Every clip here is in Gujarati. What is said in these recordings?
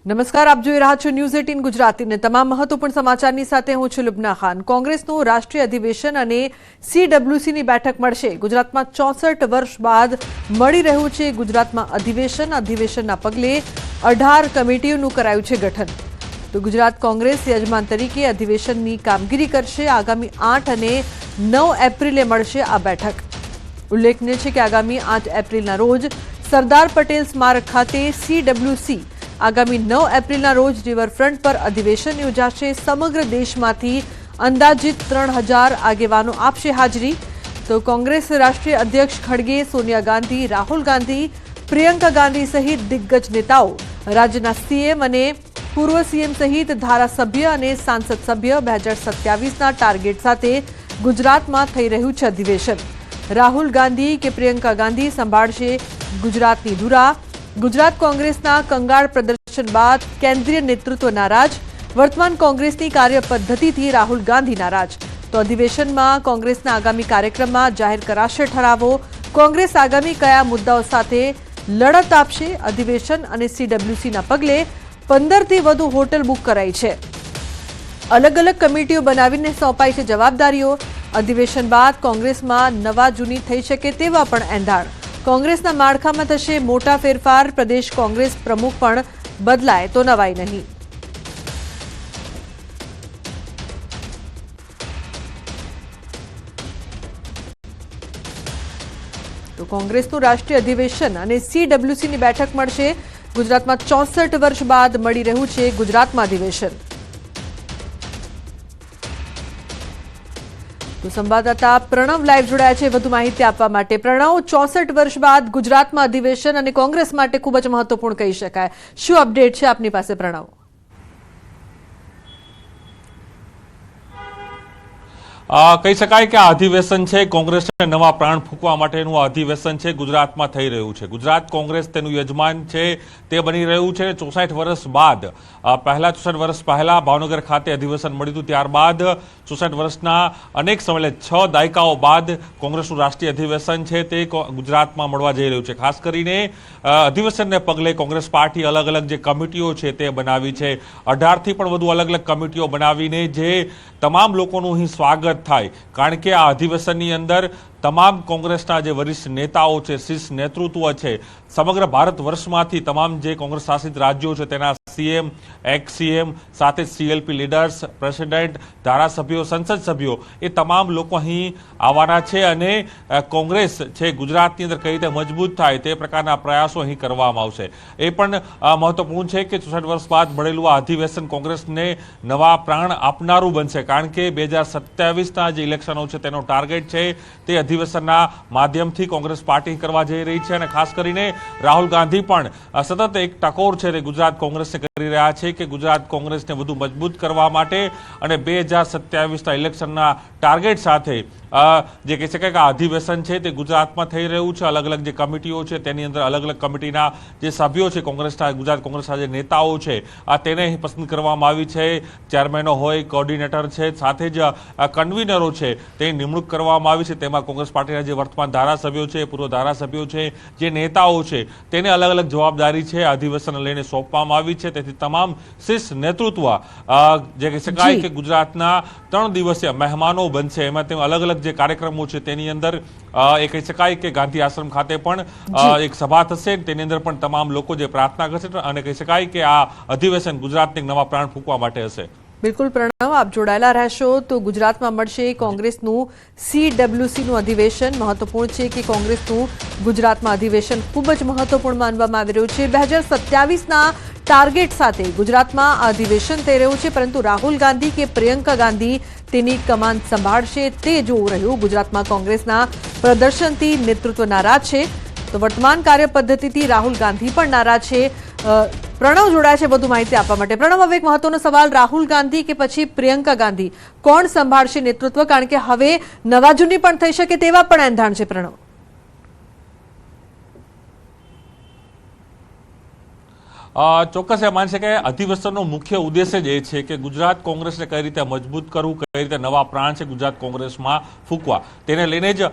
નમસ્કાર, આપ જોઈ રહ્યા છો ન્યૂઝ 18 ગુજરાતીને તમામ મહત્વપૂર્ણ સમાચારની સાથે હું છું લુબના ખાન। કોંગ્રેસનું રાષ્ટ્રીય અધિવેશન અને સીડબ્લ્યુસીની બેઠક મળશે। ગુજરાતમાં 64 વર્ષ બાદ મળી રહ્યું છે ગુજરાતમાં અધિવેશનના પગલે 18 કમિટીઓનું કરાયું છે ગઠન। તો ગુજરાત કોંગ્રેસ યજમાન તરીકે અધિવેશનની કામગીરી કરશે। આગામી 8 અને 9 એપ્રિલે મળશે આ બેઠક। ઉલ્લેખનીય છે કે આગામી 8 એપ્રિલના રોજ સરદાર પટેલ સ્મારક ખાતે સીડબ્લ્યુસી આગામી 9 એપ્રિલના રોજ રિવરફ્રન્ટ પર અધિવેશન યોજાશે। સમગ્ર દેશમાંથી અંદાજિત 3000 આગેવાનો આપશે હાજરી। તો કોંગ્રેસ રાષ્ટ્રીય અધ્યક્ષ ખડગે, સોનિયા ગાંધી, રાહુલ ગાંધી, પ્રિયંકા ગાંધી સહિત દિગ્ગજ નેતાઓ, રાજ્યના સીએમ અને પૂર્વ સીએમ સહિત ધારાસભ્ય અને સાંસદ સભ્ય 2027ના ટાર્ગેટ સાથે ગુજરાતમાં થઈ રહ્યું છે અધિવેશન। રાહુલ ગાંધી કે પ્રિયંકા ગાંધી સંભાળશે ગુજરાતની ધુરા। ગુજરાત કોંગ્રેસના કંગાળ પ્રદર્શન બાદ કેન્દ્રીય નેતૃત્વ નારાજ। વર્તમાન કોંગ્રેસની કાર્યપદ્ધતિથી રાહુલ ગાંધી નારાજ। તો અધિવેશનમાં કોંગ્રેસના આગામી કાર્યક્રમમાં જાહેર કરાશે ઠરાવો। કોંગ્રેસ આગામી કયા મુદ્દાઓ સાથે લડત આપશે? અધિવેશન અને સીડબ્લ્યુસીના પગલે 15થી વધુ હોટલ બુક કરાઈ છે। અલગ અલગ કમિટીઓ બનાવીને સોંપાઈ છે જવાબદારીઓ। અધિવેશન બાદ કોંગ્રેસમાં નવા જૂની થઈ શકે તેવા પણ એંધાણ। કોંગ્રેસના માળખામાં થશે મોટા ફેરફાર। પ્રદેશ કોંગ્રેસ પ્રમુખ પણ બદલાય તો નવાઈ નહીં। તો કોંગ્રેસનું રાષ્ટ્રીય અધિવેશન અને સીડબ્લ્યુસીની બેઠક મળશે। ગુજરાતમાં 64 વર્ષ બાદ મળી રહ્યું છે ગુજરાતમાં અધિવેશન। તો સંવાદદાતા પ્રણવ લાઈવ જોડાયા છે વધુ માહિતી આપવા માટે। પ્રણવ, 64 વર્ષ બાદ ગુજરાતમાં અધિવેશન અને કોંગ્રેસ માટે ખૂબ જ મહત્વપૂર્ણ કહી શકાય। શું અપડેટ છે આપની પાસે પ્રણવ? કહી શકાય કે આ અધિવેશન છે કોંગ્રેસને નવા પ્રાણ ફૂંકવા માટેનું આ અધિવેશન છે ગુજરાતમાં થઈ રહ્યું છે। ગુજરાત કોંગ્રેસ તેનું યજમાન છે તે બની રહ્યું છે। 64 વર્ષ બાદ પહેલા 64 વર્ષ પહેલા ભાવનગર ખાતે અધિવેશન મળ્યું હતું, ત્યારબાદ 64 વર્ષના અનેક સમય 6 દાયકાઓ બાદ કોંગ્રેસનું રાષ્ટ્રીય અધિવેશન છે તે ગુજરાતમાં મળવા જઈ રહ્યું છે। ખાસ કરીને અધિવેશનને પગલે કોંગ્રેસ પાર્ટી અલગ અલગ જે કમિટીઓ છે તે બનાવી છે। 18થી પણ વધુ અલગ અલગ કમિટીઓ બનાવીને જે તમામ લોકોનું અહીં સ્વાગત થાય, કારણ કે આ અધિવેશનની અંદર તમામ કોંગ્રેસના જે વરિષ્ઠ નેતાઓ છે, શીર્ષ નેતૃત્વ છે, સમગ્ર ભારત વર્ષમાંથી તમામ જે કોંગ્રેસ શાસિત રાજ્યો છે તેના સીએમ, એક્સ સીએમ, સાથે સીએલપી લીડર્સ, પ્રેસિડેન્ટ, ધારાસભ્યો, સંસદ સભ્યો એ તમામ લોકો અહીં આવવાના છે અને કોંગ્રેસ છે ગુજરાતની અંદર કઈ રીતે મજબૂત થાય તે પ્રકારના પ્રયાસો અહીં કરવામાં આવશે। એ પણ મહત્વપૂર્ણ છે કે 64 વર્ષ બાદ મળેલું આ અધિવેશન કોંગ્રેસને નવા પ્રાણ આપનારું બનશે, કારણ કે 2027ના જે ઇલેક્શનો છે તેનો ટાર્ગેટ છે તે અધિવેશનના માધ્યમથી કોંગ્રેસ પાર્ટી કરવા જઈ રહી છે। અને ખાસ કરીને રાહુલ ગાંધી પણ સતત એક ટકોર છે તે ગુજરાત કોંગ્રેસને કરી રહ્યા છે કે ગુજરાત કોંગ્રેસને વધુ મજબૂત કરવા માટે અને 2027ના ઇલેક્શનના ટાર્ગેટ સાથે જે કહી શકાય કે આ અધિવેશન છે તે ગુજરાતમાં થઈ રહ્યું છે। અલગ અલગ જે કમિટીઓ છે તેની અંદર અલગ અલગ કમિટીના જે સભ્યો છે કોંગ્રેસના, ગુજરાત કોંગ્રેસના જે નેતાઓ છે તેને પસંદ કરવામાં આવી છે। ચેરમેનો હોય, કોર્ડિનેટર છે, સાથે જ કન્વીનરો છે તેની નિમણૂક કરવામાં આવી છે। તેમાં કોંગ્રેસ પાર્ટીના જે વર્તમાન ધારાસભ્યો છે, પૂર્વ ધારાસભ્યો છે, જે નેતાઓ છે તેને અલગ અલગ જવાબદારી છે અધિવેશન લઈને સોંપવામાં આવી છે। તેથી તમામ શીર્ષ નેતૃત્વ જે કહી શકાય કે ગુજરાતના 3 દિવસીય મહેમાનો બનશે। એમાં તેમાં અલગ અલગ જે કાર્યક્રમો છે તેની અંદર એ કહી શકાય કે ગાંધી આશ્રમ ખાતે પણ એક સભા થશે, તેની અંદર પણ તમામ લોકો જે પ્રાર્થના કરશે અને કહી શકાય કે આ અધિવેશન ગુજરાતને નવા પ્રાણ ફૂંકવા માટે હશે। બિલકુલ પ્રણવ, આપ જોડાયેલા રહેશો। તો ગુજરાતમાં મળશે કોંગ્રેસનું સીડબ્લ્યુસીનું અધિવેશન। મહત્વપૂર્ણ છે કે કોંગ્રેસનું ગુજરાતમાં અધિવેશન ખૂબ જ મહત્વપૂર્ણ માનવામાં આવી રહ્યું છે। 2027ના ટાર્ગેટ સાથે ગુજરાતમાં અધિવેશન થઈ રહ્યું છે, પરંતુ રાહુલ ગાંધી કે પ્રિયંકા ગાંધી તેની કમાન સંભાળશે તે જોવું રહ્યું। ગુજરાતમાં કોંગ્રેસના પ્રદર્શનથી નેતૃત્વ નારાજ છે, તો વર્તમાન કાર્યપદ્ધતિથી રાહુલ ગાંધી પણ નારાજ છે। પ્રણવ જોડાયા છે વધુ માહિતી આપવા માટે। પ્રણવ, હવે એક મહત્વનો સવાલ, રાહુલ ગાંધી કે પછી પ્રિયંકા ગાંધી, કોણ સંભાળશે નેતૃત્વ? કારણ કે હવે નવા જૂની પણ થઈ શકે તેવા પણ એંધાણ છે પ્રણવ। ચોક્કસ એ માનશે કે અધિવેશનનો મુખ્ય ઉદ્દેશ્ય જ એ છે કે ગુજરાત કોંગ્રેસને કઈ રીતે મજબૂત કરવું, કઈ રીતે નવા પ્રાણ છે ગુજરાત કોંગ્રેસમાં ફૂંકવા, તેને લઈને જ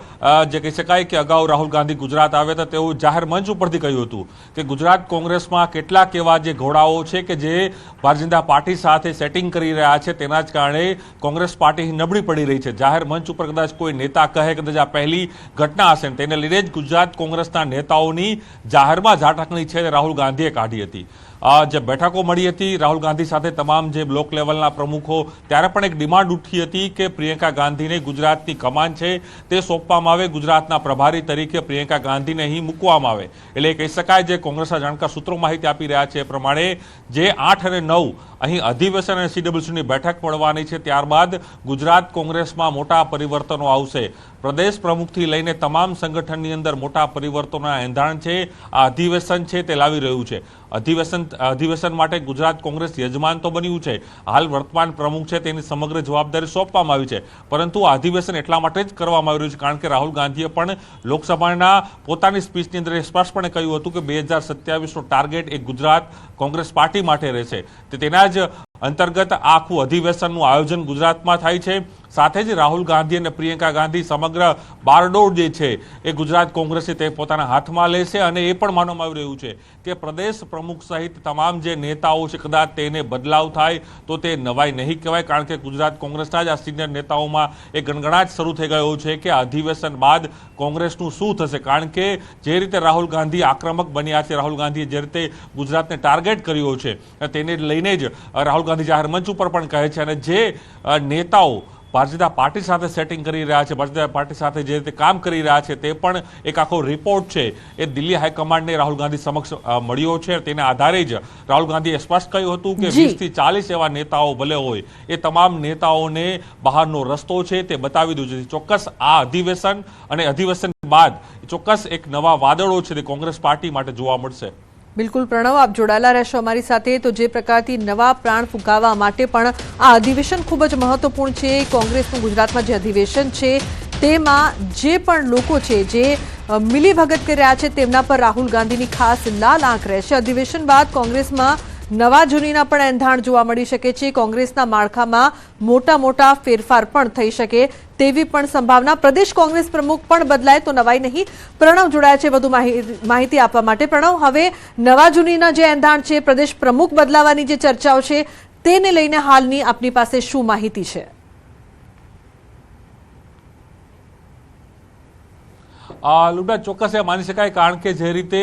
જે કહી શકાય કે અગાઉ રાહુલ ગાંધી ગુજરાત આવ્યા હતા તેઓ જાહેર મંચ ઉપરથી કહ્યું હતું કે ગુજરાત કોંગ્રેસમાં કેટલાક એવા જે ઘોડાઓ છે કે જે ભારતીય જનતા પાર્ટી સાથે સેટિંગ કરી રહ્યા છે, તેના જ કારણે કોંગ્રેસ પાર્ટી નબળી પડી રહી છે. જાહેર મંચ ઉપર કદાચ કોઈ નેતા કહે કદાચ આ પહેલી ઘટના હશે, તેને લઈને જ ગુજરાત કોંગ્રેસના નેતાઓની જાહેરમાં ઝાટકણી છે રાહુલ ગાંધીએ કાઢી હતી. જે બેઠકો મળી હતી રાહુલ ગાંધી સાથે તમામ જે બ્લોક લેવલના પ્રમુખો, ત્યારે પણ એક ડિમાન્ડ ઉઠી હતી કે પ્રિયંકા ગાંધીને ગુજરાતની કમાન છે તે સોંપવામાં આવે, ગુજરાતના પ્રભારી તરીકે પ્રિયંકા ગાંધીને અહીં મૂકવામાં આવે. એટલે કહી શકાય જે કોંગ્રેસના જાણકાર સૂત્રો માહિતી આપી રહ્યા છે એ પ્રમાણે જે 8 અને 9 અહીં અધિવેશન અને CWCની બેઠક મળવાની છે, ત્યારબાદ ગુજરાત કોંગ્રેસમાં મોટા પરિવર્તનો આવશે. પ્રદેશ પ્રમુખથી લઈને તમામ સંગઠનની અંદર મોટા પરિવર્તનોના એંધાણ છે આ અધિવેશન છે તે લાવી રહ્યું છે. અધિવેશન માટે ગુજરાત કોંગ્રેસ યજમાન તો બન્યું છે, હાલ વર્તમાન પ્રમુખ છે તેની સમગ્ર જવાબદારી સોંપવામાં આવી છે, પરંતુ આ અધિવેશન એટલા માટે જ કરવામાં આવી રહ્યું છે કારણ કે રાહુલ ગાંધીએ પણ લોકસભાના પોતાની સ્પીચની અંદર સ્પષ્ટપણે કહ્યું હતું કે 2027નો ટાર્ગેટ એ ગુજરાત કોંગ્રેસ પાર્ટી માટે રહેશે. તેના જ અંતર્ગત આખું અધિવેશનનું આયોજન ગુજરાતમાં થાય છે. સાથે જ રાહુલ ગાંધી અને પ્રિયંકા ગાંધી સમગ્ર બારડોળ જે છે એ ગુજરાત કોંગ્રેસે તે પોતાના હાથમાં લેશે અને એ પણ માનવામાં આવી રહ્યું છે કે પ્રદેશ પ્રમુખ સહિત તમામ જે નેતાઓ છે કદાચ તેને બદલાવ થાય તો તે નવાઈ નહીં કહેવાય, કારણ કે ગુજરાત કોંગ્રેસના જ આ સિનિયર નેતાઓમાં એ ગણગણાટ શરૂ થઈ ગયો છે કે અધિવેશન બાદ કોંગ્રેસનું શું થશે. કારણ કે જે રીતે રાહુલ ગાંધી આક્રમક બન્યા છે, રાહુલ ગાંધીએ જે રીતે ગુજરાતને ટાર્ગેટ કર્યો છે તેને લઈને જ રાહુલ ગાંધી જાહેર મંચ ઉપર પણ કહે છે અને જે નેતાઓ ભારતીય જનતા પાર્ટી સાથે સેટિંગ કરી રહ્યા છે, ભારતીય જનતા પાર્ટી સાથે જે રીતે કામ કરી રહ્યા છે તે પણ એક આખો રિપોર્ટ છે એ દિલ્હી હાઈકમાન્ડને રાહુલ ગાંધી સમક્ષ મળ્યો છે. તેના આધારે જ રાહુલ ગાંધીએ સ્પષ્ટ કહ્યું હતું કે 20 થી 40 એવા નેતાઓ ભલે હોય એ તમામ નેતાઓને બહારનો રસ્તો છે તે બતાવી દીધું છે. ચોક્કસ આ અધિવેશન અને અધિવેશન બાદ ચોક્કસ એક નવા વાદળો છે તે કોંગ્રેસ પાર્ટી માટે જોવા મળશે. બિલકુલ પ્રણવ, આપ જોડાયેલા રહેશો અમારી સાથે. તો જે પ્રકારથી નવા પ્રાણ ફૂંકાવવા માટે પણ આ અધિવેશન ખૂબ જ મહત્વપૂર્ણ છે. કોંગ્રેસનું ગુજરાતમાં જે અધિવેશન છે તેમાં જે પણ લોકો છે જે મિલીભગત કરી રહ્યા છે તેમના પર રાહુલ ગાંધીની ખાસ લાલ આંખ રહેશે. અધિવેશન બાદ કોંગ્રેસમાં નવા જૂનીના પણ એંધાણ જોવા મળી શકે છે. કોંગ્રેસના માળખામાં મોટા ફેરફાર પણ થઈ શકે તેવી પણ સંભાવના. પ્રદેશ કોંગ્રેસ પ્રમુખ પણ બદલાય તો નવાઈ નહીં. પ્રણવ જોડાયા છે વધુ માહિતી આપવા માટે. પ્રણવ, હવે નવા જૂનીના જે એંધાણ છે, પ્રદેશ પ્રમુખ બદલાવાની જે ચર્ચાઓ છે તેને લઈને હાલની આપની પાસે શું માહિતી છે? લુડા, ચોક્કસ એ માની શકાય કારણ કે જે રીતે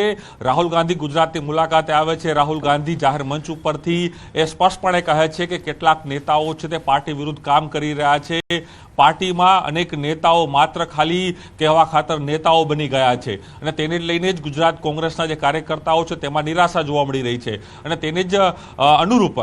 રાહુલ ગાંધી ગુજરાતની મુલાકાતે આવે છે, રાહુલ ગાંધી જાહેર મંચ ઉપરથી એ સ્પષ્ટપણે કહે છે કે કેટલાક નેતાઓ છે તે પાર્ટી વિરુદ્ધ કામ કરી રહ્યા છે. પાર્ટીમાં અનેક નેતાઓ માત્ર ખાલી કહેવા ખાતર નેતાઓ બની ગયા છે અને તેને લઈને જ ગુજરાત કોંગ્રેસના જે કાર્યકર્તાઓ છે તેમાં નિરાશા જોવા મળી રહી છે અને તેને જ અનુરૂપ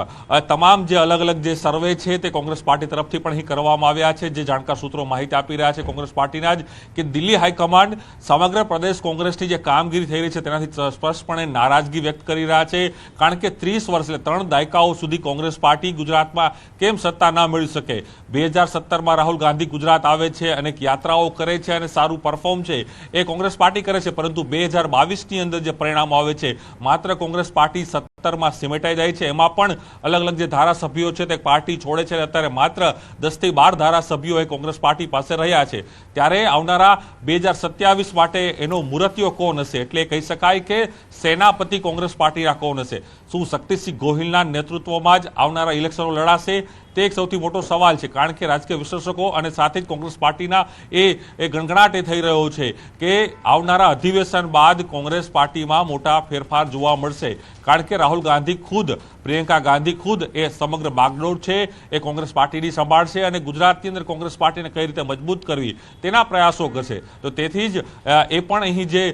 તમામ જે અલગ અલગ જે સર્વે છે તે કોંગ્રેસ પાર્ટી તરફથી પણ અહીં કરવામાં આવ્યા છે. જે જાણકાર સૂત્રો માહિતી આપી રહ્યા છે કોંગ્રેસ પાર્ટીના જ કે દિલ્હી હાઈકમાન્ડ સમગ્ર પ્રદેશ કોંગ્રેસની જે કામગીરી થઈ રહી છે તેનાથી સ્પષ્ટપણે નારાજગી વ્યક્ત કરી રહ્યા છે. કારણ કે 30 વર્ષ એટલે 3 દાયકાઓ સુધી કોંગ્રેસ પાર્ટી ગુજરાતમાં કેમ સત્તા ના મેળવી શકે. 2017માં રાહુલ ગાંધી ગુજરાત આવે છે, અનેક યાત્રાઓ કરે છે અને સારું પરફોર્મ છે એ કોંગ્રેસ પાર્ટી કરે છે, પરંતુ 2022ની અંદર જે પરિણામો આવે છે માત્ર કોંગ્રેસ પાર્ટી 17માં સિમેટાઈ જાય છે. એમાં પણ અલગ અલગ જે ધારાસભ્યો છે તે પાર્ટી છોડે છે. અત્યારે માત્ર 10 થી 12 ધારાસભ્યો એ કોંગ્રેસ પાર્ટી પાસે રહ્યા છે. ત્યારે આવનારા 2027 માટે એનો મુરતિયો કોણ હશે? એટલે કહી શકાય કે સેનાપતિ કોંગ્રેસ પાર્ટીના કોણ હશે? શું શક્તિસિંહ ગોહિલના નેતૃત્વમાં જ આવનારા ઇલેક્શનો લડાશે? તે એક સૌથી મોટો સવાલ છે. કારણ કે રાજકીય વિશ્લેષકો અને સાથે જ કોંગ્રેસ પાર્ટીના એ ગણગણાટ એ થઈ રહ્યો છે કે આવનારા અધિવેશન બાદ કોંગ્રેસ પાર્ટીમાં મોટા ફેરફાર જોવા મળશે. કારણ કે રાહુલ ગાંધી ખુદ, પ્રિયંકા ગાંધી ખુદ એ સમગ્ર બાગડોળ છે એ કોંગ્રેસ પાર્ટીની સંભાળશે અને ગુજરાતની અંદર કોંગ્રેસ પાર્ટીને કઈ રીતે મજબૂત કરવી તેના પ્રયાસો કરશે. તો તેથી જ એ પણ અહીં જે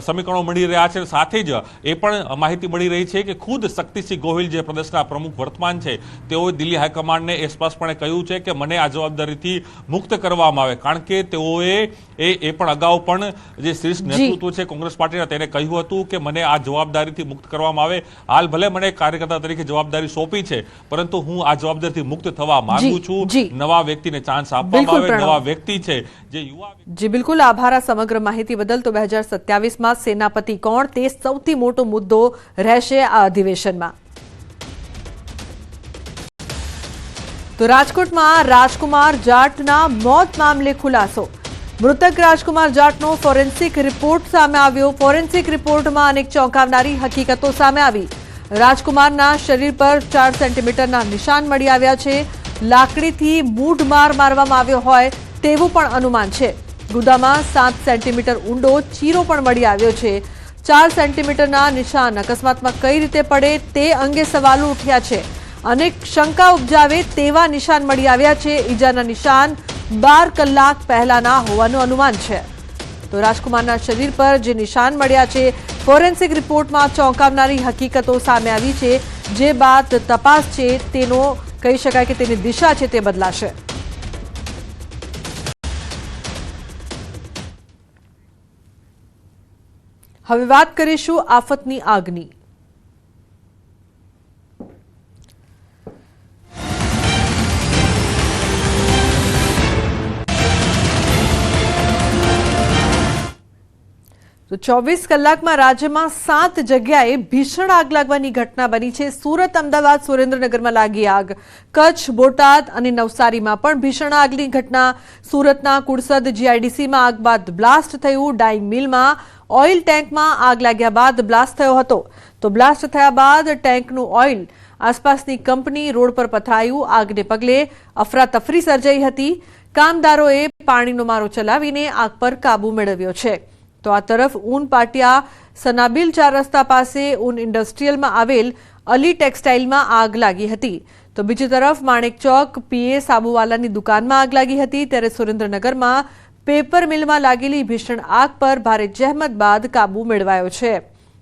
સમીકરણો મળી રહ્યા છે, સાથે જ એ પણ માહિતી મળી રહી છે કે ખુદ શક્તિસિંહ ગોહિલ જે પ્રદેશના પ્રમુખ વર્તમાન છે તેઓએ દિલ્હી હાઈકમાન્ડને એ સ્પષ્ટપણે કહ્યું છે કે મને આ જવાબદારીથી મુક્ત કરવામાં આવે. કારણ કે તેઓએ એ પણ અગાઉ પણ જે શીર્ષ નેતૃત્વ છે કોંગ્રેસ પાર્ટીના તેને કહ્યું હતું કે મને આ જવાબદારીથી મુક્ત કરવામાં આવે. હાલ ભલે મને કાર્યકર્તા તરીકે જવાબદારી સોંપી છે, પરંતુ હું આ જવાબદારીથી મુક્ત થવા માંગુ છું. નવા વ્યક્તિને ચાન્સ આપવામાં આવે. નવા વ્યક્તિ છે જે યુવા. જી બિલકુલ, આભાર આ સમગ્ર માહિતી બદલ. તો 2017 2027માં સેનાપતિ કોણ તે સૌથી મોટો મુદ્દો રહેશે આ અધિવેશનમાં. તો રાજકોટમાં રાજકુમાર જાટના મોત મામલે ખુલાસો. મૃતક રાજકુમાર જાટનો ફોરેન્સિક રિપોર્ટ સામે આવ્યો. ફોરેન્સિક રિપોર્ટમાં અનેક ચોંકાવનારી હકીકતો સામે આવી. રાજકુમારના શરીર પર 4 સેન્ટીમીટરના નિશાન મળી આવ્યા છે. લાકડીથી મૂઢ માર મારવામાં આવ્યો હોય તેવું પણ અનુમાન છે. ગુદામાં 7 સેન્ટીમીટર ઊંડો ચીરો પણ મળી આવ્યો છે. 4 સેન્ટીમીટરના નિશાન અકસ્માતમાં કઈ રીતે પડે તે અંગે સવાલો ઉઠ્યા છે. અનેક શંકા ઉપજાવે તેવા નિશાન મળી આવ્યા છે. ઈજાના નિશાન 12 કલાક પહેલાના હોવાનું અનુમાન છે. તો રાજકુમારના શરીર પર જે નિશાન મળ્યા છે, ફોરેન્સિક રિપોર્ટમાં ચોંકાવનારી હકીકતો સામે આવી છે, જે બાદ તપાસ છે તેનો કહી શકાય કે તેની દિશા છે તે બદલાશે. હવે વાત કરીશું આફતની આગની. તો 24 કલાકમાં રાજ્યમાં 7 જગ્યાએ ભીષણ આગ લાગવાની ઘટના બની છે. સુરત, અમદાવાદ, સુરેન્દ્રનગરમાં લાગી આગ. કચ્છ, બોટાદ અને નવસારીમાં પણ ભીષણ આગની ઘટના. સુરતના કુડસદ જીઆઈડીસીમાં આગ બાદ બ્લાસ્ટ થયું. ડાઇંગ મિલમાં ઓઇલ ટેન્કમાં આગ લાગ્યા બાદ બ્લાસ્ટ થયો હતો. તો બ્લાસ્ટ થયા બાદ ટેન્કનું ઓઇલ આસપાસની કંપની રોડ પર પથરાયું. આગને પગલે અફરાતફરી સર્જાઈ હતી. કામદારોએ પાણીનો મારો ચલાવીને આગ પર કાબુ મેળવ્યો છે. તો આ તરફ ઊન પાટિયા સનાબિલ 4 રસ્તા પાસે ઊન ઇન્ડસ્ટ્રીયલમાં આવેલ અલી ટેક્સટાઇલમાં આગ લાગી હતી. તો બીજી તરફ માણેક ચોક પીએ સાબુવાલાની દુકાનમાં આગ લાગી હતી. ત્યારે સુરેન્દ્રનગરમાં પેપર મિલમાં લાગેલી ભીષણ આગ પર ભારે જહેમત બાદ કાબુ મેળવાયો છે.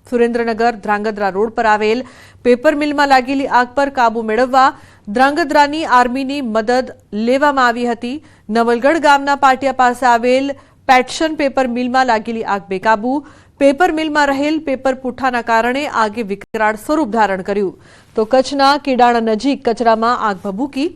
સુરેન્દ્રનગર ધ્રાંગધ્રા રોડ પર આવેલ પેપર મિલમાં લાગેલી આગ પર કાબુ મેળવવા ધ્રાંગધ્રાની આર્મીની મદદ લેવામાં આવી હતી. નવલગઢ ગામના પાટિયા પાસે આવેલ પેટશન પેપર મિલમાં લાગેલી આગ બેકાબુ. પેપર મિલમાં રહેલ પેપર પુઠ્ઠાના કારણે આગે વિકરાળ સ્વરૂપ ધારણ કર્યું. તો કચ્છના કેડાણા નજીક કચરામાં આગ ભભૂકી.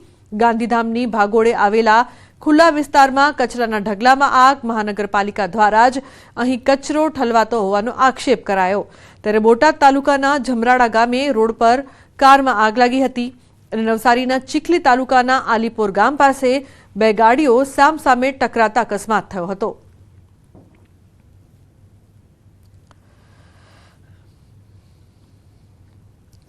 ગાંધીધામની ભાગોળે આવેલા ખુલ્લા વિસ્તારમાં કચરાના ઢગલામાં આગ. મહાનગરપાલિકા દ્વારા જ અહીં કચરો ઠલવાતો હોવાનો આક્ષેપ કરાયો. ત્યારે બોટાદ તાલુકાના જમરાડા ગામે રોડ પર કારમાં આગ લાગી હતી. અને નવસારીના ચીખલી તાલુકાના આલીપોર ગામ પાસે 2 ગાડીઓ સામસામે ટકરાતા અકસ્માત થયો હતો.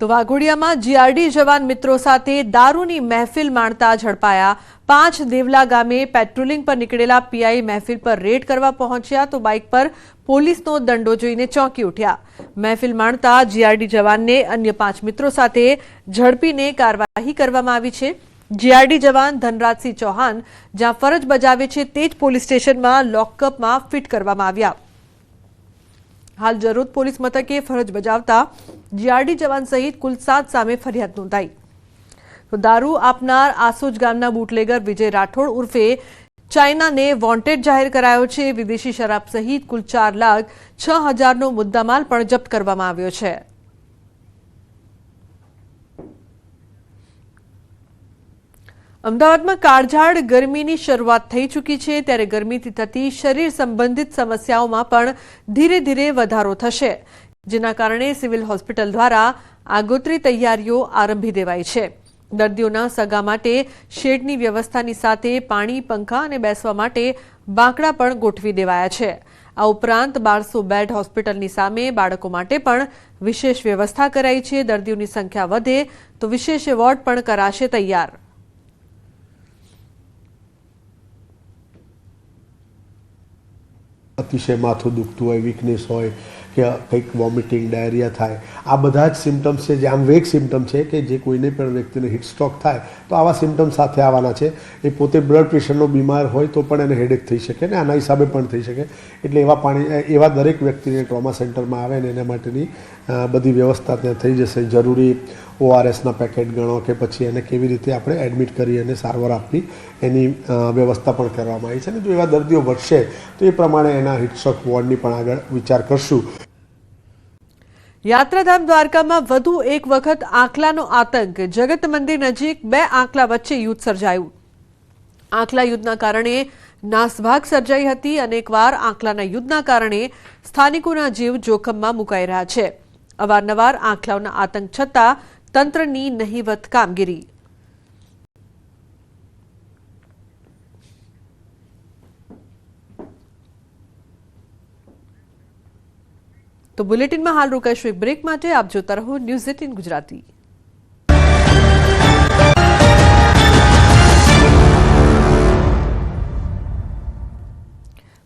તો વાઘોડિયામાં જીઆરડી જવાન મિત્રો સાથે દારૂની મહેફિલ માણતા ઝડપાયા. 5 દેવલા ગામે પેટ્રોલિંગ પર નીકળેલા પીઆઈ મહેફિલ પર રેડ કરવા પહોંચ્યા. તો બાઇક પર પોલીસનો દંડો જોઈને ચોંકી ઉઠ્યા. મહેફિલ માણતા જીઆરડી જવાનને અન્ય 5 મિત્રો સાથે ઝડપીને કાર્યવાહી કરવામાં આવી છે. જીઆરડી જવાન ધનરાજસિંહ ચૌહાણ જ્યાં ફરજ બજાવે છે તે જ પોલીસ સ્ટેશનમાં લોકઅપમાં ફિટ કરવામાં આવ્યા. હાલ જરોદ પોલીસ મથકે ફરજ બજાવતા જીઆરડી જવાન સહિત કુલ 7 સામે ફરિયાદ નોંધાઈ. તો દારૂ આપનાર આસોજ ગામના બુટલેગર વિજય રાઠોડ ઉર્ફે ચાઇનાને વોન્ટેડ જાહેર કરાયો છે. વિદેશી શરાબ સહિત કુલ 4,06,000નો મુદ્દામાલ પણ જપ્ત કરવામાં આવ્યો છે. અમદાવાદમાં કાળઝાળ ગરમીની શરૂઆત થઈ ચૂકી છે. ત્યારે ગરમીથી થતી શરીર સંબંધિત સમસ્યાઓમાં પણ ધીરે ધીરે વધારો થશે, જેના કારણે સિવિલ હોસ્પિટલ દ્વારા આગોતરી તૈયારીઓ આરંભી દેવાઈ છે. દર્દીઓના સગા માટે શેડની વ્યવસ્થાની સાથે પાણી, પંખા અને બેસવા માટે બાંકડા પણ ગોઠવી દેવાયા છે. આ ઉપરાંત 1200 બેડ હોસ્પિટલની સામે બાળકો માટે પણ વિશેષ વ્યવસ્થા કરાઈ છે. દર્દીઓની સંખ્યા વધે તો વિશેષ વોર્ડ પણ કરાશે તૈયાર. અતિશય માથું દુખતું હોય, વીકનેસ હોય કે કંઈક વોમિટિંગ, ડાયરિયા થાય, આ બધા જ સિમ્ટમ્સ છે જે આમ વેગ સિમ્ટમ છે કે જે કોઈને પણ વ્યક્તિને હિટ સ્ટ્રોક થાય તો આવા સિમ્ટમ સાથે આવવાના છે. એ પોતે બ્લડ પ્રેશરનો બીમાર હોય તો પણ એને હેડેક થઈ શકે ને આના હિસાબે પણ થઈ શકે. એટલે એવા દરેક વ્યક્તિને ટ્રોમા સેન્ટરમાં આવે ને એના માટેની બધી વ્યવસ્થા ત્યાં થઈ જશે. જરૂરી ORSના પેકેટ ગણો કે પછી એને કેવી રીતે આપણે એડમિટ કરી અને સારવાર આપવી એની વ્યવસ્થા પણ કરવામાં આવી છે. અને જો એવા દર્દીઓ વધશે તો એ પ્રમાણે એના હિટ સ્ટ્રોક વોર્ડની પણ આગળ વિચાર કરશું. યાત્રાધામ દ્વારકામાં વધુ એક વખત આંખલાનો આતંક. જગત મંદિર નજીક 2 આંખલા વચ્ચે યુદ્ધ સર્જાયું. આંખલા યુદ્ધના કારણે નાસભાગ સર્જાઈ હતી। અનેકવાર આંખલાના યુદ્ધના કારણે સ્થાનિકોના જીવ જોખમમાં મુકાઈ રહ્યા છે। અવારનવાર આંખલાઓના આતંક છતાં તંત્રની નહિવત કામગીરી। તો બુલેટિનમાં હાલ રોકાઈશું એક બ્રેક માટે। આપ જોતા રહો ન્યૂઝ 18 ગુજરાતી।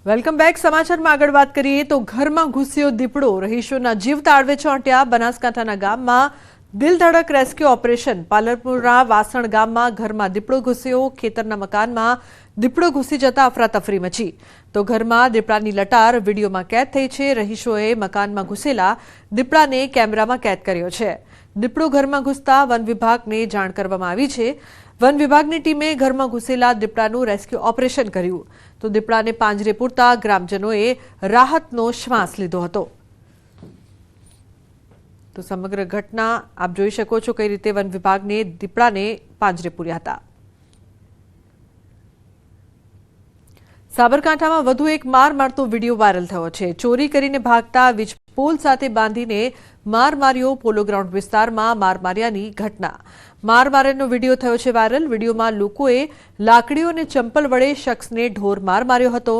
Welcome back. સમાચારમાં આગળ વાત કરીએ તો ઘરમાં ઘૂસ્યો દીપડો, રહીશોના જીવ તાળવે ચોંટ્યા। બનાસકાંઠાના ગામમાં દિલધડક રેસ્ક્યુ ઓપરેશન। પાલનપુરના વાસણ ગામમાં ઘરમાં દીપડો ઘૂસ્યો। ખેતરના મકાનમાં દીપડો ઘૂસી જતા અફરાતફરી મચી। તો ઘરમાં દીપડાની લટાર વિડીયોમાં કેદ થઈ છે। રહીશોએ મકાનમાં ઘૂસેલા દીપડાને કેમેરામાં કેદ કર્યો છે। દીપડો ઘરમાં ઘૂસતા વન વિભાગને જાણ કરવામાં આવી છે। વન વિભાગની ટીમે ઘરમાં ઘૂસેલા દીપડાનું રેસ્ક્યુ ઓપરેશન કર્યું। તો દીપડાને પાંજરે પૂરતા ગ્રામજનોએ રાહતનો શ્વાસ લીધો હતો। તો સમગ્ર ઘટના આપ જોઈ શકો છો કઈ રીતે વન વિભાગને દીપડાને પાંજરે પૂર્યા હતા। સાબરકાંઠામાં વધુ એક માર મારતો વિડીયો વાયરલ થયો છે। ચોરી કરીને ભાગતા વીજપોલ સાથે બાંધીને માર માર્યો। પોલો ગ્રાઉન્ડ વિસ્તારમાં માર માર્યાની ઘટના। માર માર્યાનો વિડીયો થયો છે વાયરલ। વિડીયોમાં લોકોએ લાકડીઓ અને ચંપલ વડે શખ્સને ઢોર માર માર્યો હતો।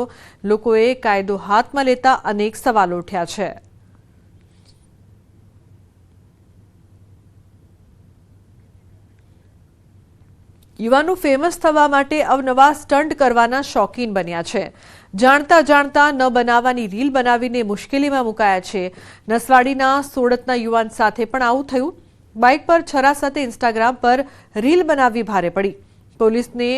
લોકોએ કાયદો હાથમાં લેતા અનેક સવાલો ઉઠ્યા છે। યુવાનો ફેમસ થવા માટે અવનવા સ્ટન્ટ કરવાના શોખીન બન્યા છે। જાણતા જાણતા ન બનાવવાની રીલ બનાવીને મુશ્કેલીમાં મુકાયા છે। નસવાડીના સોડતના યુવાન સાથે પણ આવું થયું। બાઇક પર છરા સાથે ઇન્સ્ટાગ્રામ પર રીલ બનાવવી ભારે પડી। પોલીસને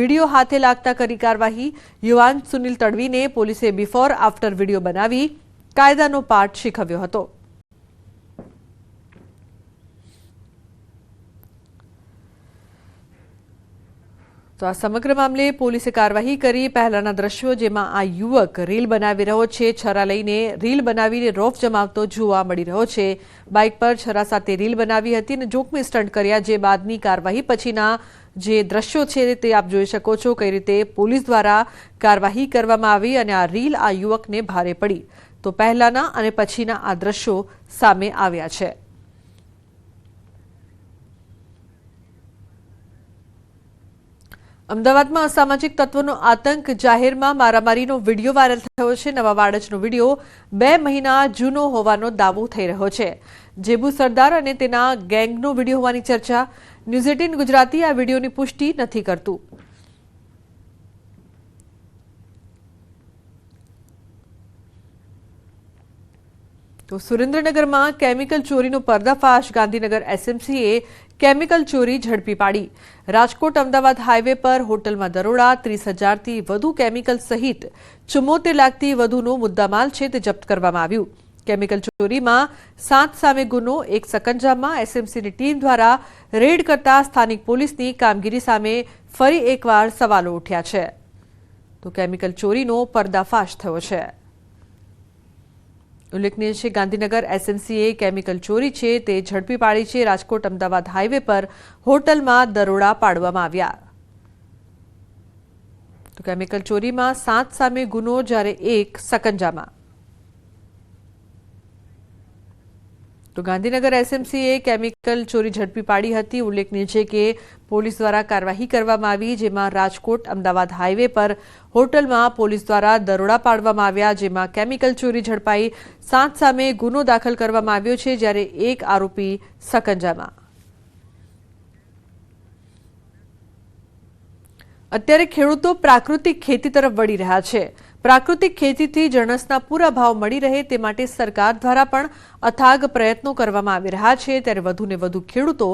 વિડીયો હાથે લાગતા કરી કાર્યવાહી। યુવાન સુનિલ તડવીને પોલીસે બિફોર આફ્ટર વિડીયો બનાવી કાયદાનો પાઠ શીખવ્યો હતો। તો આ સમગ્ર મામલે પોલીસે કાર્યવાહી કરી। પહેલાના દ્રશ્યો જેમાં આ યુવક રીલ બનાવી રહ્યો છે, છરા લઈને રીલ બનાવીને રોફ જમાવતો જોવા મળી રહ્યો છે। બાઇક પર છરા સાથે રીલ બનાવી હતી અને જોખમી સ્ટન્ટ કર્યા। જે બાદની કાર્યવાહી પછીના જે દ્રશ્યો છે તે આપ જોઈ શકો છો કઈ રીતે પોલીસ દ્વારા કાર્યવાહી કરવામાં આવી અને આ રીલ આ યુવકને ભારે પડી। તો પહેલાના અને પછીના આ દ્રશ્યો સામે આવ્યા છે। અમદાવાદમાં અસામાજિક તત્વોનો આતંક, જાહેરમાં મારામારીનો વિડીયો વાયરલ થયો છે। નવા વાડજનો વિડીયો 2 મહિના જૂનો હોવાનો દાવો થઈ રહ્યો છે। જેબુ સરદાર અને તેના ગેંગનો વિડીયો હોવાની ચર્ચા। ન્યૂઝ 18 ગુજરાતી આ વિડીયોની પુષ્ટિ નથી કરતું। તો સુરેન્દ્રનગરમાં કેમિકલ ચોરીનો પર્દાફાશ। ગાંધીનગર એસએમસીએ કેમિકલ ચોરી ઝડપી પાડી। રાજકોટ અમદાવાદ હાઈવે પર હોટલમાં દરોડા। 30,000થી વધુ કેમિકલ સહિત 74 લાખથી વધુનો મુદ્દામાલ છે તે જપ્ત કરવામાં આવ્યું। કેમિકલ ચોરીમાં 7 સામે ગુનો, 1 સકંજામાં। એસએમસીની ટીમ દ્વારા રેડ કરતા સ્થાનિક પોલીસની કામગીરી સામે ફરી એકવાર સવાલો ઉઠ્યા છે। તો કેમિકલ ચોરીનો પર્દાફાશ થયો છે। ઉલ્લેખનીય છે ગાંધીનગર એસએમસીએ કેમિકલ ચોરી છે તે ઝડપી પાડી છે। રાજકોટ અમદાવાદ હાઈવે પર હોટલમાં દરોડા પાડવામાં આવ્યા। તો કેમિકલ ચોરીમાં 7 સામે ગુનો જ્યારે 1 સકંજામાં। તો ગાંધીનગર એસએમસીએ કેમિકલ ચોરી ઝડપી પાડી હતી। ઉલ્લેખનીય છે કે પોલીસ દ્વારા કાર્યવાહી કરવામાં આવી, જેમાં રાજકોટ અમદાવાદ હાઈવે પર હોટલમાં પોલીસ દ્વારા દરોડા પાડવામાં આવ્યા, જેમાં કેમિકલ ચોરી ઝડપાઈ। 7 સામે ગુનો દાખલ કરવામાં આવ્યો છે, જ્યારે 1 આરોપી સકંજામાં। અત્યારે ખેડૂતો પ્રાકૃતિક ખેતી તરફ વળી રહ્યા છે। પ્રાકૃતિક ખેતીથી જણસના પૂરા ભાવ મળી રહે તે માટે સરકાર દ્વારા પણ અથાગ પ્રયત્નો કરવામાં આવી રહ્યા છે। ત્યારે વધુને વધુ ખેડૂતો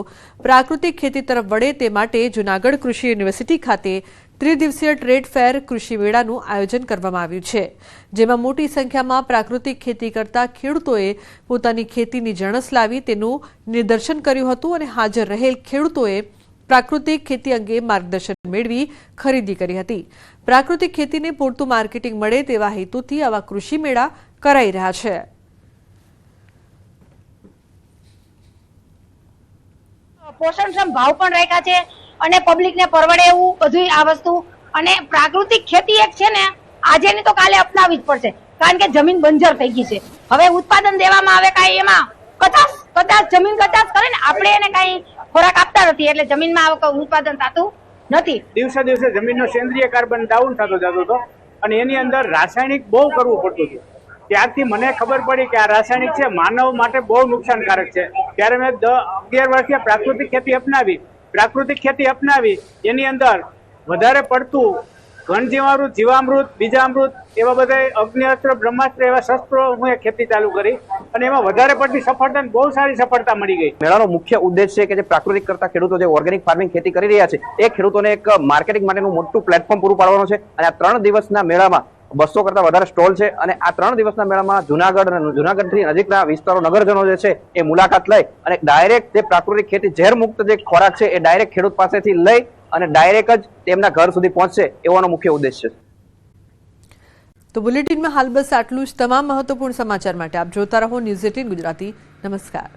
પ્રાકૃતિક ખેતી તરફ વળે તે માટે જૂનાગઢ કૃષિ યુનિવર્સિટી ખાતે ત્રિદિવસીય ટ્રેડ ફેર કૃષિ મેળાનું આયોજન કરવામાં આવ્યું છે, જેમાં મોટી સંખ્યામાં પ્રાકૃતિક ખેતી કરતા ખેડૂતોએ પોતાની ખેતીની જણસ લાવી તેનું નિદર્શન કર્યું હતું અને હાજર રહેલ ખેડૂતોએ પ્રાકૃતિક ખેતી અંગે માર્ગદર્શન મેળવી ખરીદી કરી હતી। પ્રાકૃતિક ખેતીને પૂરતું માર્કેટિંગ મળે તેવા હેતુથી આવા કૃષિ મેળા કરાઈ રહ્યા છે। પોષણક્ષમ ભાવ પણ રાખ્યા છે અને પબ્લિકને પરવડે એવું બધું આ વસ્તુ અને પ્રાકૃતિક ખેતી એક છે ને આજે ની તો કાલે અપનાવી જ પડશે, કારણ કે જમીન બંજર થઈ ગઈ છે. હવે ઉત્પાદન દેવામાં આવે કાંઈ એમાં કચાશ જમીન કચાશ કરે ને, આપણે એને કાંઈ ખોરાક આપતા નથી એટલે જમીનમાં ઉત્પાદન થતું નથી. દિવસે દિવસે જમીનનો સેન્દ્રીય કાર્બન ડાઉન થતો જતો હતો અને એની અંદર રાસાયણિક બહુ કરવું પડતું હતું. ત્યારથી મને ખબર પડી કે આ રાસાયણિક છે માનવ માટે બહુ નુકસાનકારક છે. ત્યારે મેં 11 વર્ષથી પ્રાકૃતિક ખેતી અપનાવી. એની અંદર વધારે પડતું ઘનજીવામૃત, જીવામૃત, બીજામૃત એવા બધા અગ્નિઅસ્ત્ર, બ્રહ્માસ્ત્ર એવા શસ્ત્રો હું ખેતી ચાલુ કરી અને એમાં વધારે પડતી સફળતા, બહુ સારી સફળતા મળી ગઈ. મેળાનો મુખ્ય ઉદ્દેશ છે કે જે પ્રાકૃતિક કરતા ખેડૂતો જે ઓર્ગેનિક ફાર્મિંગ ખેતી કરી રહ્યા છે એ ખેડૂતોને એક માર્કેટિંગ માટેનું મોટું પ્લેટફોર્મ પૂરું પાડવાનું છે. અને આ 3 દિવસના મેળામાં 200 કરતા વધારે સ્ટોલ છે અને આ 3 દિવસના મેળામાં જુનાગઢથી નજીકના વિસ્તારો, નગરજનો જે છે એ મુલાકાત લઈ અને ડાયરેક્ટ જે પ્રાકૃતિક ખેતી ઝેર મુક્ત જે ખોરાક છે એ ડાયરેક્ટ ખેડૂત પાસેથી લઈ અને ડાયરેક્ટ જ તેમના ઘર સુધી પહોંચશે એવાનો મુખ્ય ઉદ્દેશ છે. તો બુલેટિનમાં હાલ બસ આટલું જ. તમામ મહત્વપૂર્ણ સમાચાર માટે આપ જોતા રહો ન્યૂઝ 18 ગુજરાતી. નમસ્કાર.